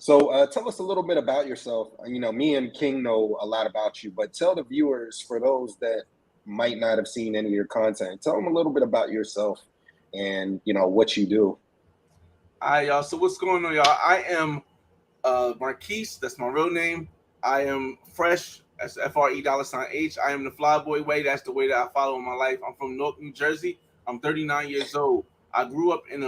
So tell us a little bit about yourself. Me and King know a lot about you, but tell the viewers, for those that might not have seen any of your content, tell them a little bit about yourself and what you do. All right, y'all. So what's going on, y'all? I am Marquise. That's my real name. I am Fresh. That's FRE$H. I am the Flyboy way. That's the way that I follow in my life. I'm from Newark, New Jersey. I'm 39 years old. I grew up in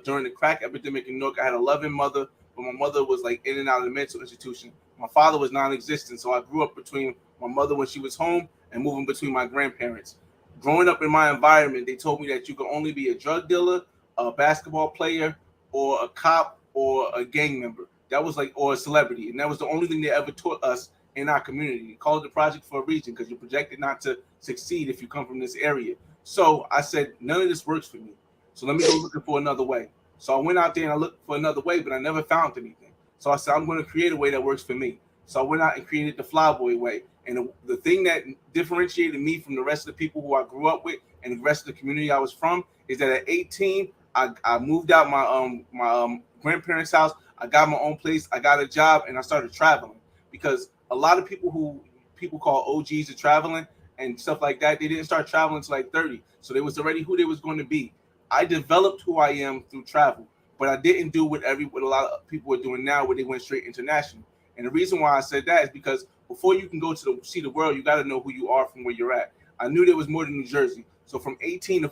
during the crack epidemic in Newark. I had a loving mother, but my mother was like in and out of the mental institution. My father was non-existent, so I grew up between my mother when she was home and moving between my grandparents. Growing up in my environment, they told me that you could only be a drug dealer, a basketball player, or a cop, or a gang member. That was like, or a celebrity, and that was the only thing they ever taught us in our community. You call it the project for a reason, because you're projected not to succeed if you come from this area. So I said, none of this works for me. So let me go looking for another way. So I went out there and I looked for another way, but I never found anything. So I said, I'm going to create a way that works for me. So I went out and created the Flyboy way. And the thing that differentiated me from the rest of the people who I grew up with and the rest of the community I was from is that at 18, I moved out my grandparents' house. I got my own place. I got a job, and I started traveling, because a lot of people who people call OGs of traveling and stuff like that, they didn't start traveling until like 30. So they was already who they was going to be. I developed who I am through travel, but I didn't do what a lot of people are doing now, where they went straight international. And the reason why I said that is because before you can go to see the world, you got to know who you are from where you're at. I knew there was more than New Jersey. So from 18 to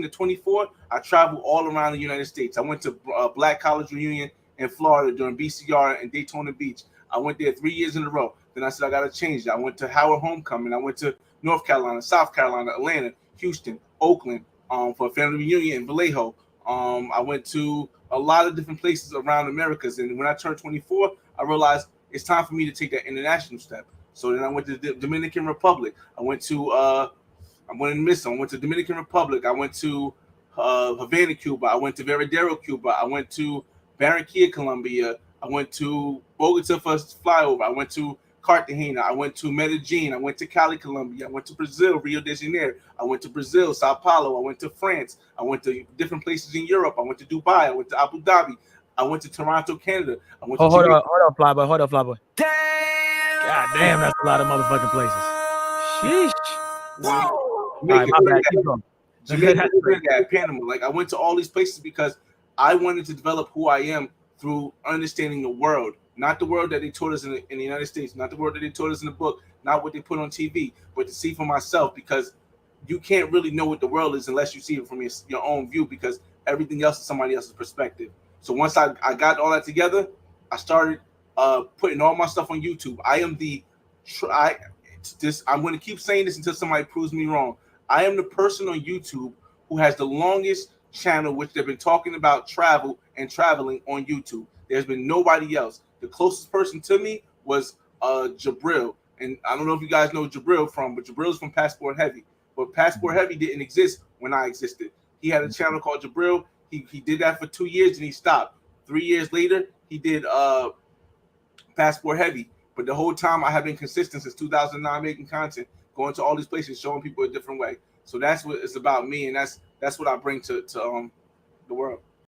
24, I traveled all around the United States. I went to Black College Reunion in Florida during BCR in Daytona Beach. I went there 3 years in a row. Then I said, I got to change it. I went to Howard Homecoming. I went to North Carolina, South Carolina, Atlanta, Houston, Oakland, for a family reunion in Vallejo. I went to a lot of different places around Americas. And when I turned 24, I realized it's time for me to take that international step. So then I went to the Dominican Republic. I went to Dominican Republic. I went to Havana, Cuba. I went to Veradero, Cuba. I went to Barranquilla, Colombia. I went to Bogota for flyover. I went to Cartagena. I went to Medellin. I went to Cali, Colombia. I went to Brazil, Rio de Janeiro. I went to Brazil, Sao Paulo. I went to France. I went to different places in Europe. I went to Dubai. I went to Abu Dhabi. I went to Toronto, Canada. I went to hold on, Flyboy. Damn! God damn, that's a lot of motherfucking places. Sheesh. Jamaica, Panama. Like, I went to all these places because I wanted to develop who I am through understanding the world, not the world that they taught us in the United States, not the world that they taught us in the book, not what they put on TV, but to see for myself, because you can't really know what the world is unless you see it from your own view, because everything else is somebody else's perspective. So once I got all that together, I started putting all my stuff on YouTube. I'm going to keep saying this until somebody proves me wrong. I am the person on YouTube who has the longest channel, which they've been talking about travel and traveling on YouTube. There's been nobody else. The closest person to me was Jabril. And I don't know if you guys know Jabril but Jabril's from Passport Heavy. But Passport Heavy didn't exist when I existed. He had a channel called Jabril. He did that for 2 years and he stopped. 3 years later, he did Passport Heavy. But the whole time I have been consistent since 2009 making content, going to all these places, showing people a different way. So that's what it's about me, and that's what I bring to the world.